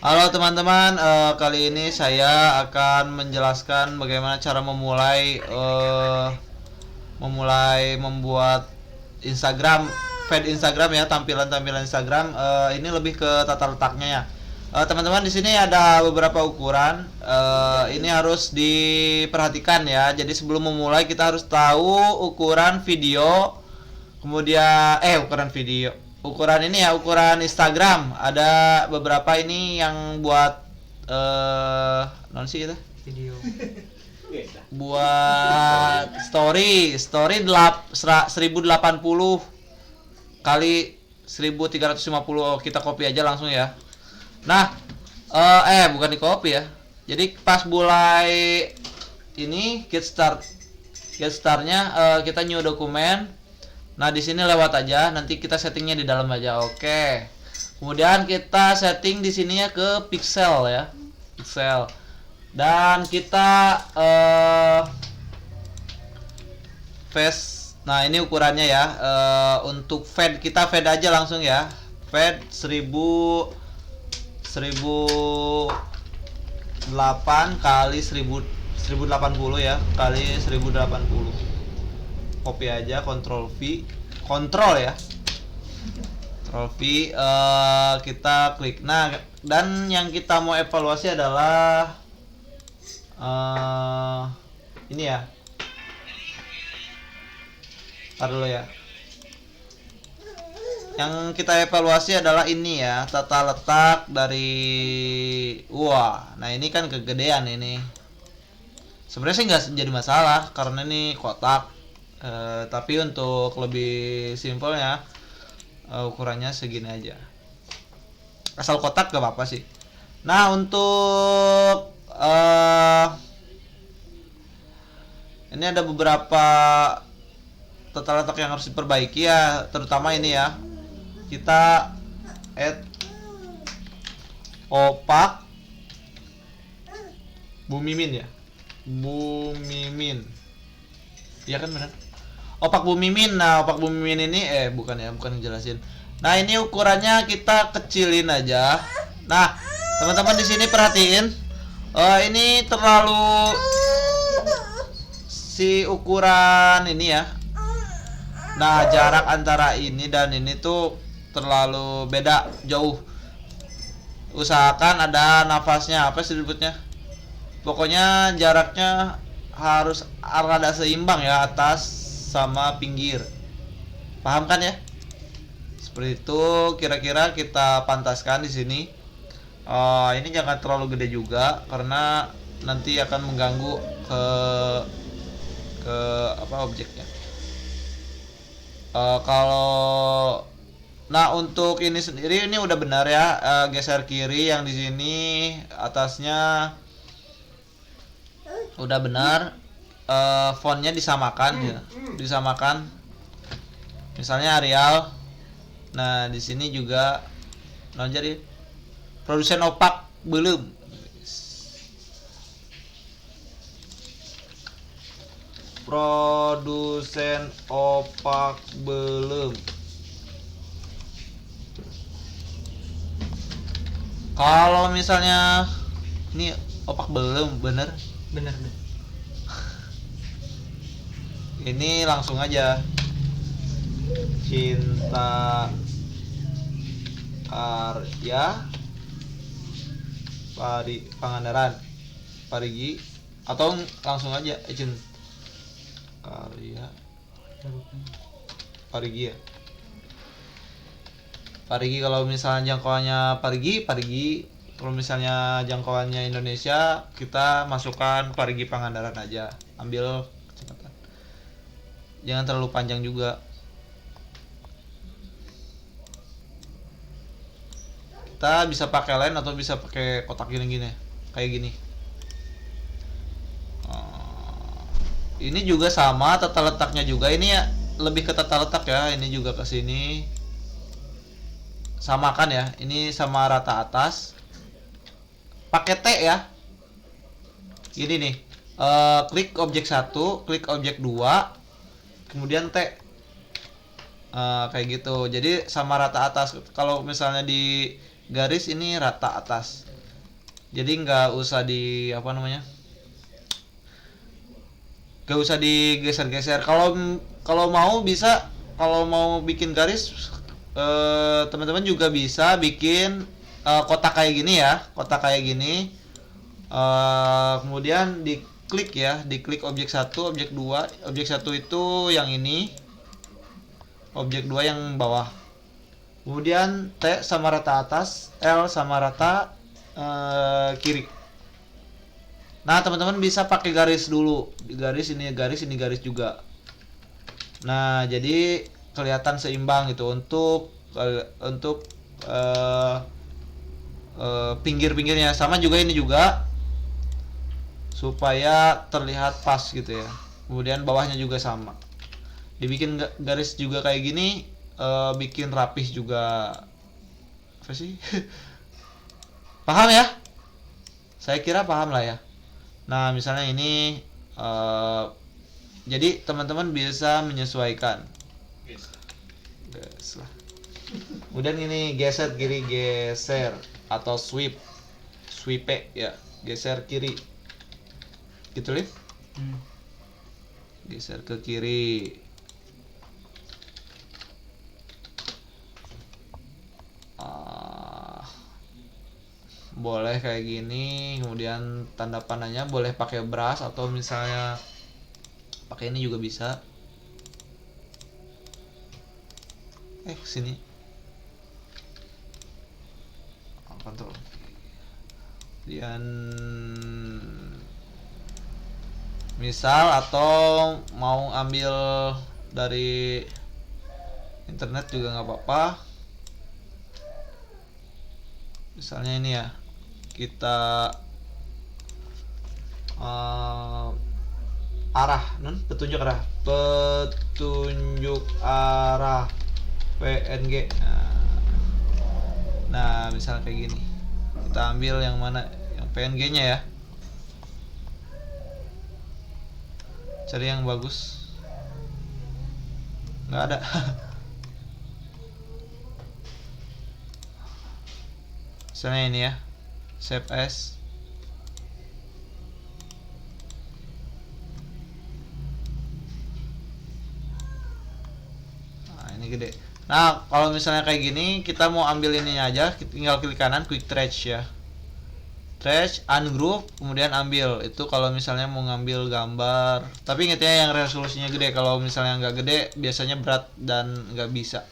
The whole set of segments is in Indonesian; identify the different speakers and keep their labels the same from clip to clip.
Speaker 1: Halo teman-teman, kali ini saya akan menjelaskan bagaimana cara memulai membuat Instagram, feed Instagram ya, tampilan-tampilan Instagram. Ini lebih ke tata letaknya ya. Teman-teman, di sini ada beberapa ukuran. Ini harus diperhatikan ya. Jadi sebelum memulai kita harus tahu ukuran video, kemudian ukuran video, ukuran ini ya, ukuran Instagram. Ada beberapa ini yang buat non sih itu
Speaker 2: video
Speaker 1: buat story 1080 kali 1350. Oh, kita copy aja langsung ya. Nah, bukan di copy ya. Jadi pas mulai ini get startnya, kita new dokumen. Nah, di sini lewat aja, nanti kita settingnya di dalam aja. Oke. Kemudian kita setting di sininya ke pixel ya. Pixel. Dan kita face. Nah, ini ukurannya ya. Untuk fade kita fade aja langsung ya. Fade 1008 kali 1080 ya, kali 1080. Copy aja, Ctrl V, Ctrl ya, Ctrl V, kita klik. Nah, dan yang kita mau evaluasi adalah ini ya. Ntar dulu ya. Yang kita evaluasi adalah ini ya, tata letak dari nah ini kan kegedean ini. Sebenarnya sih nggak jadi masalah karena ini kotak. Tapi untuk lebih simpelnya, ukurannya segini aja. Asal kotak gak apa-apa sih. Nah, untuk ini ada beberapa tata letak yang harus diperbaiki ya, terutama ini ya. Kita add opak bumimin ya. Bumimin. Iya kan benar? Opak bumimin. Nah, opak bumimin ini bukan ngejelasin. Nah, ini ukurannya kita kecilin aja. Nah, teman-teman di sini perhatiin. Ini terlalu si ukuran ini ya. Nah, jarak antara ini dan ini tuh terlalu beda jauh. Usahakan ada nafasnya, apa sih disebutnya? Pokoknya jaraknya harus rada seimbang ya, atas sama pinggir. Paham kan ya? Seperti itu kira-kira kita pantaskan di sini. Ini jangan terlalu gede juga karena nanti akan mengganggu ke objeknya. Nah, untuk ini sendiri ini udah benar ya. Geser kiri yang di sini atasnya udah benar. Fontnya disamakan ya, disamakan. Misalnya Arial. Nah, di sini juga jadi produsen opak belum. Produsen opak belum. Kalau misalnya ini opak belum, bener. Ini langsung aja Cinta Karya Pangandaran Parigi, atau langsung aja Cinta Karya Parigi ya. Parigi kalau misalnya jangkauannya Parigi. Kalau misalnya jangkauannya Indonesia, kita masukkan Parigi Pangandaran aja. Ambil kecepatan. Jangan terlalu panjang juga. Kita bisa pakai line atau bisa pakai kotak gini-gini, kayak gini. Ini juga sama tata letaknya juga. Ini ya lebih ke tata letak ya. Ini juga ke sini. Samakan ya. Ini sama rata atas. Pakai T ya. Gini nih. Klik objek 1, klik objek 2, kemudian T. Kayak gitu. Jadi sama rata atas. Kalau misalnya di garis ini rata atas. Jadi nggak usah di apa namanya, nggak usah digeser-geser. Kalau mau bisa, kalau mau bikin garis, teman-teman juga bisa bikin kotak kayak gini ya, kotak kayak gini. Kemudian diklik ya, diklik objek satu, objek dua. Objek satu itu yang ini, objek dua yang bawah. Kemudian T sama rata atas, L sama rata kiri. Nah, teman-teman bisa pakai garis dulu. Garis ini garis juga. Nah, jadi kelihatan seimbang gitu untuk pinggir-pinggirnya. Sama juga ini juga supaya terlihat pas gitu ya. Kemudian bawahnya juga sama. Dibikin garis juga kayak gini, bikin rapih juga. Apa sih? Paham ya? Saya kira paham lah ya. Nah, misalnya ini jadi teman-teman bisa menyesuaikan. Yes lah. Kemudian ini geser kiri, geser atau sweep ya, geser kiri. Gitu, Lip? Geser ke kiri. Boleh kayak gini. Kemudian tanda panahnya boleh pakai brush atau misalnya pakai ini juga bisa. Sini kontrol. Kemudian misal atau mau ambil dari internet juga nggak apa-apa. Misalnya ini ya, kita petunjuk arah PNG. Nah, misalnya kayak gini, kita ambil yang mana, yang PNG nya ya, cari yang bagus. Nggak ada. Misalnya ini ya, save as. Nah, ini gede. Nah, kalau misalnya kayak gini, kita mau ambil ininya aja, tinggal klik kanan, quick trace ya. Trace, ungroup, kemudian ambil. Itu kalau misalnya mau ngambil gambar. Tapi ingat ya, yang resolusinya gede. Kalau misalnya nggak gede, biasanya berat dan nggak bisa.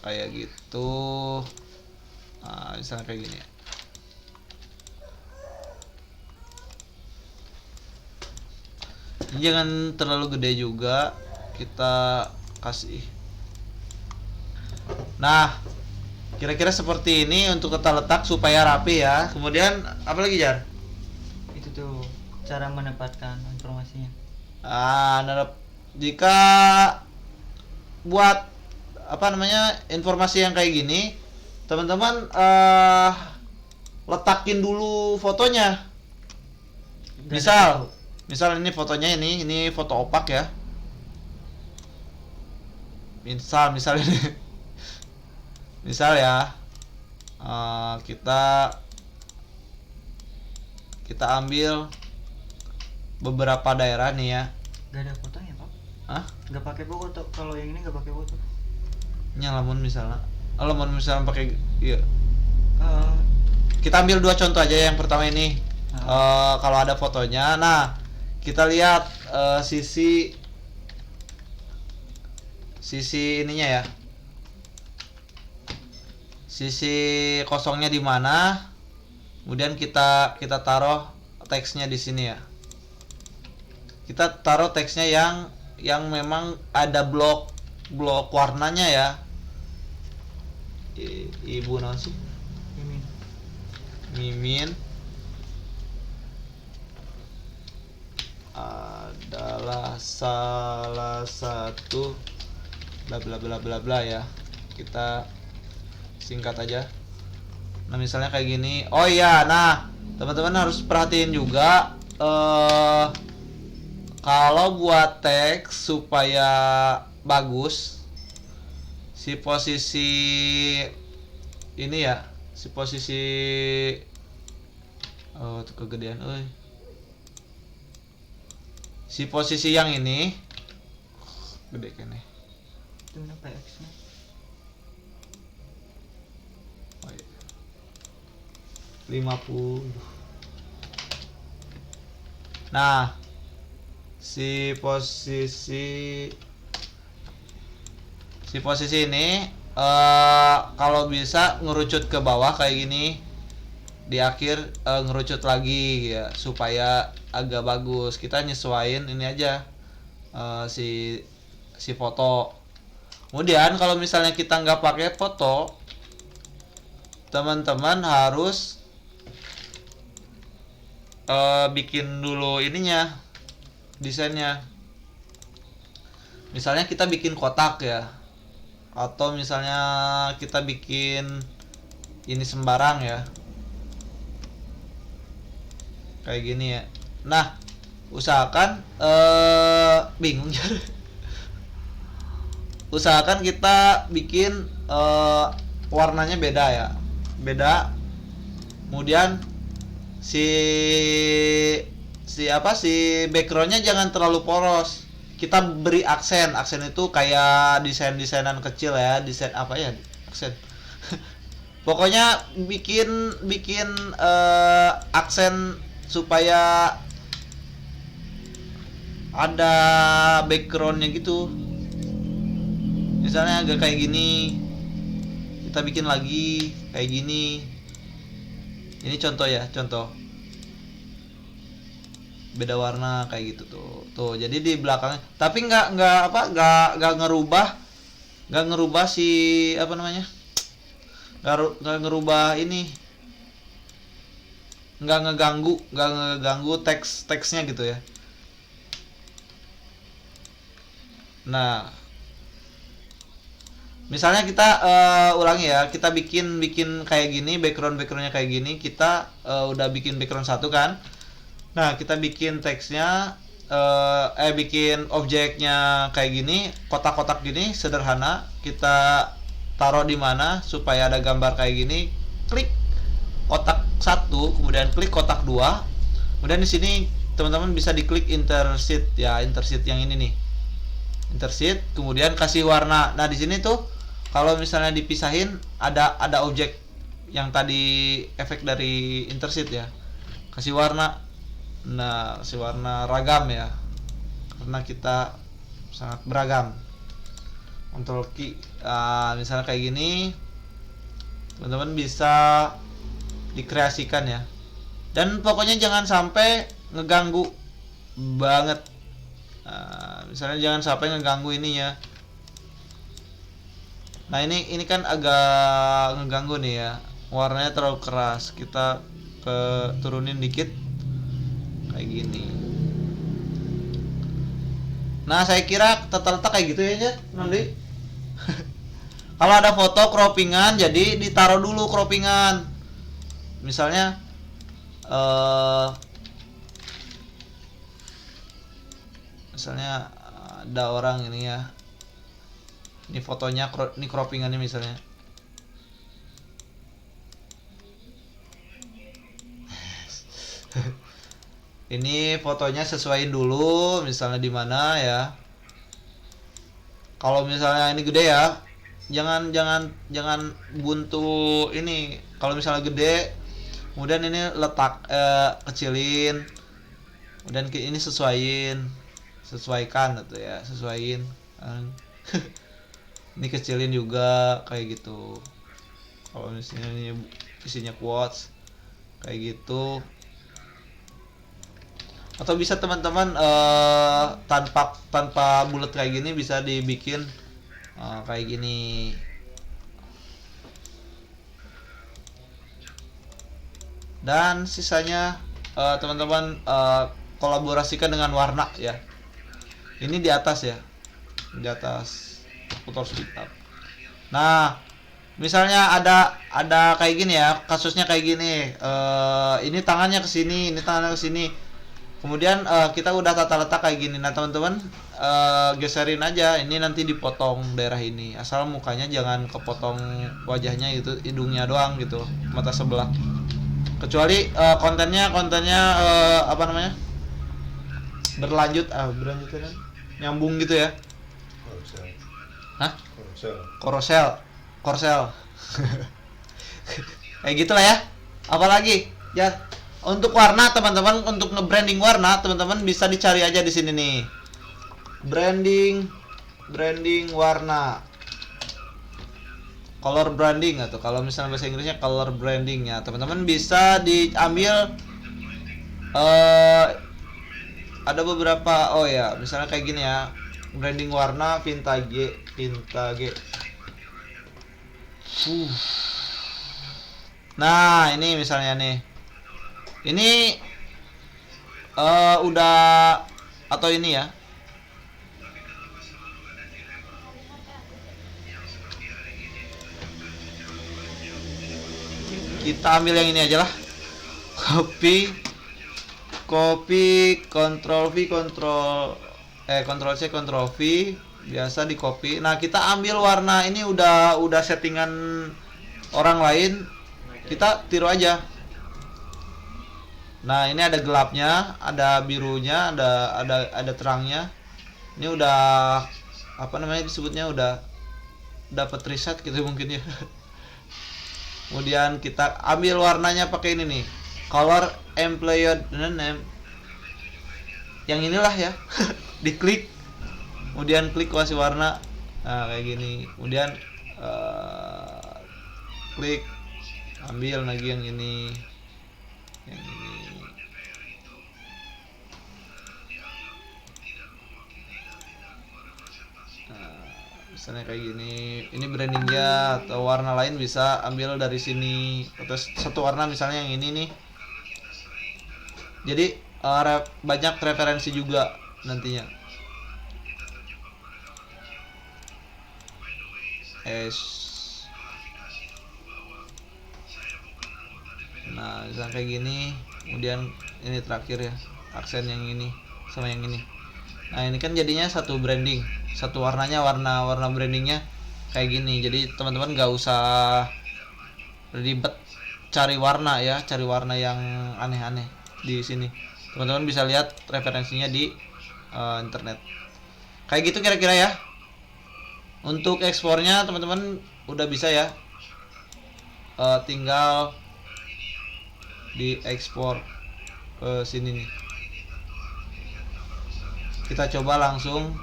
Speaker 1: Kayak gitu. Nah, misalnya kayak gini ya. Ini jangan terlalu gede juga, kita kasih. Nah, kira-kira seperti ini untuk kita letak supaya rapi ya. Kemudian apa lagi, Jar?
Speaker 2: Itu tuh cara mendapatkan informasinya.
Speaker 1: Jika buat apa namanya, informasi yang kayak gini, teman-teman letakin dulu fotonya. Misal ini fotonya, ini foto opak ya. Misal ini misal ya, kita ambil beberapa daerah nih ya.
Speaker 2: Gak ada fotonya, Pak?
Speaker 1: Hah?
Speaker 2: Gak pakai foto. Kalau yang ini gak pakai foto.
Speaker 1: Lamun misalnya pakai, iya. Kita ambil dua contoh aja. Yang pertama ini, kalau ada fotonya. Nah, kita lihat sisi ininya ya, sisi kosongnya di mana. Kemudian kita taruh teksnya di sini ya. Kita taruh teksnya yang memang ada blok warnanya ya. Ibu naon sih? Mimin adalah salah satu bla bla bla bla bla ya. Kita singkat aja. Nah, misalnya kayak gini. Oh iya, nah, teman-teman harus perhatiin juga kalau buat teks supaya bagus, si posisi ini ya, si posisi oh tuh kegedean euy. Si posisi yang ini gede kene.
Speaker 2: Itu mana PX-nya?
Speaker 1: Oh, iya. 50. Nah, si posisi ini kalau bisa ngerucut ke bawah kayak gini, di akhir ngerucut lagi ya supaya agak bagus. Kita nyesuaiin ini aja si foto. Kemudian kalau misalnya kita nggak pakai foto, teman-teman harus bikin dulu ininya, desainnya. Misalnya kita bikin kotak ya, atau misalnya kita bikin ini sembarang ya, kayak gini ya. Nah, usahakan bingung ya. Usahakan kita bikin warnanya beda ya, beda. Kemudian si backgroundnya jangan terlalu poros. Kita beri aksen itu kayak desainan kecil ya, desain apa ya, aksen. Pokoknya bikin aksen supaya ada backgroundnya gitu. Misalnya agak kayak gini, kita bikin lagi kayak gini. Ini contoh ya, contoh beda warna kayak gitu tuh. Jadi di belakangnya, tapi nggak ngerubah si apa namanya, nggak ngerubah ini, nggak ngeganggu teksnya gitu ya. Nah, misalnya kita ulangi ya, kita bikin kayak gini, backgroundnya kayak gini. Kita udah bikin background satu kan. Nah, kita bikin teksnya bikin objeknya kayak gini, kotak-kotak gini sederhana. Kita taruh di mana supaya ada gambar kayak gini. Klik kotak satu, kemudian klik kotak dua. Kemudian di sini teman-teman bisa diklik intersect ya, intersect yang ini nih. Intersect, kemudian kasih warna. Nah, di sini tuh kalau misalnya dipisahin ada objek yang tadi efek dari intersect ya. Kasih warna. Nah, kasih warna ragam ya. Karena kita sangat beragam. Ctrl key misalnya kayak gini. Teman-teman bisa dikreasikan ya. Dan pokoknya jangan sampai ngeganggu banget. Misalnya jangan sampai ngeganggu ini ya. Nah, ini kan agak ngeganggu nih ya. Warnanya terlalu keras. Kita turunin dikit kayak gini. Nah, saya kira tata-tata kayak gitu ya nanti. Kalau ada foto croppingan, jadi ditaruh dulu croppingan. Misalnya ada orang ini ya. Ini fotonya, ini croppingannya misalnya. Ini fotonya sesuaiin dulu, misalnya di mana ya. Kalau misalnya ini gede ya, jangan buntu ini. Kalau misalnya gede, kemudian ini letak kecilin, kemudian ini sesuaikan gitu ya, sesuaiin. Ini kecilin juga kayak gitu. Kalau misalnya ini isinya quotes kayak gitu. Atau bisa teman-teman tanpa bulat kayak gini bisa dibikin kayak gini. Dan sisanya teman-teman kolaborasikan dengan warna ya. Ini di atas ya, di atas Photoshop GitHub. Nah, misalnya ada kayak gini ya, kasusnya kayak gini. Ini tangannya ke sini, ini tangannya ke sini. Kemudian kita udah tata letak kayak gini. Nah teman-teman geserin aja. Ini nanti dipotong daerah ini. Asal mukanya jangan kepotong wajahnya gitu, hidungnya doang gitu, mata sebelah. Kecuali kontennya apa namanya? Berlanjut kan? Nyambung gitu ya. Hah? Korsel. Kayak gitulah ya. Apalagi ya. Untuk warna teman-teman, untuk nge-branding warna teman-teman bisa dicari aja di sini nih. Branding warna. Color branding atau kalau misalnya bahasa Inggrisnya color branding ya. Teman-teman bisa diambil ada beberapa misalnya kayak gini ya. Branding warna vintage. Nah, ini misalnya nih. Ini udah atau ini ya. Kita ambil yang ini aja lah. Copy Ctrl V Ctrl C Ctrl V biasa di copy. Nah, kita ambil warna ini udah settingan orang lain. Kita tiru aja. Nah, ini ada gelapnya, ada birunya, ada terangnya. Ini udah apa namanya disebutnya, udah dapat riset gitu mungkin ya. Kemudian kita ambil warnanya pakai ini nih. Color employed name. Yang inilah ya. Diklik. Kemudian klik kasih warna. Nah, kayak gini. Kemudian klik, ambil lagi yang ini. Yang ini. Misalnya kayak gini, ini brandingnya atau warna lain bisa ambil dari sini. Atau satu warna misalnya yang ini nih. Jadi banyak referensi juga nantinya. Nah, misalnya kayak gini. Kemudian ini terakhir ya, aksen yang ini sama yang ini. Nah, ini kan jadinya satu branding, satu warnanya, warna brandingnya kayak gini. Jadi teman-teman gak usah ribet cari warna ya, cari warna yang aneh-aneh di sini. Teman-teman bisa lihat referensinya di internet. Kayak gitu kira-kira ya. Untuk ekspornya teman-teman udah bisa ya. Tinggal diekspor ke sini nih. Kita coba langsung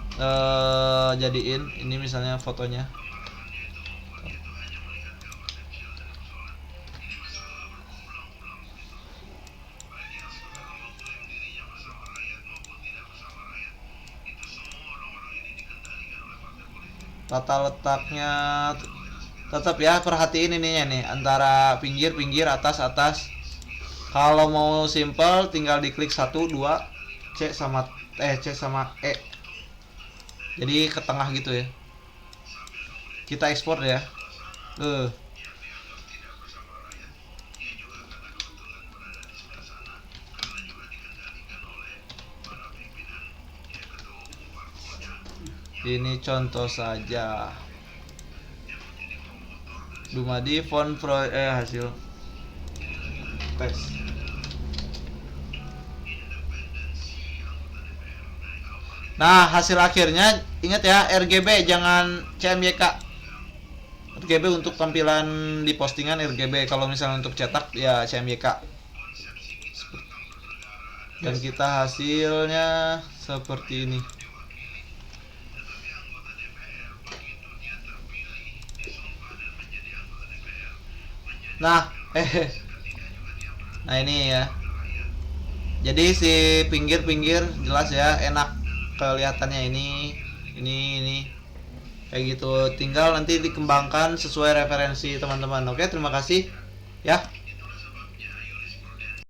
Speaker 1: jadiin ini misalnya fotonya. Tata letaknya tetap ya, perhatiin ininya nih, antara pinggir, atas. Kalau mau simple tinggal diklik 1, 2, C sama E. Jadi ke tengah gitu ya. Kita ekspor ya. Ini contoh saja. Dumadi font pro hasil tes. Nah, hasil akhirnya ingat ya, RGB jangan CMYK. RGB untuk tampilan di postingan RGB, kalau misalnya untuk cetak ya CMYK. Dan kita hasilnya seperti ini. Nah, nah ini ya. Jadi si pinggir jelas ya, enak kelihatannya ini kayak gitu. Tinggal nanti dikembangkan sesuai referensi teman-teman. Oke, terima kasih ya.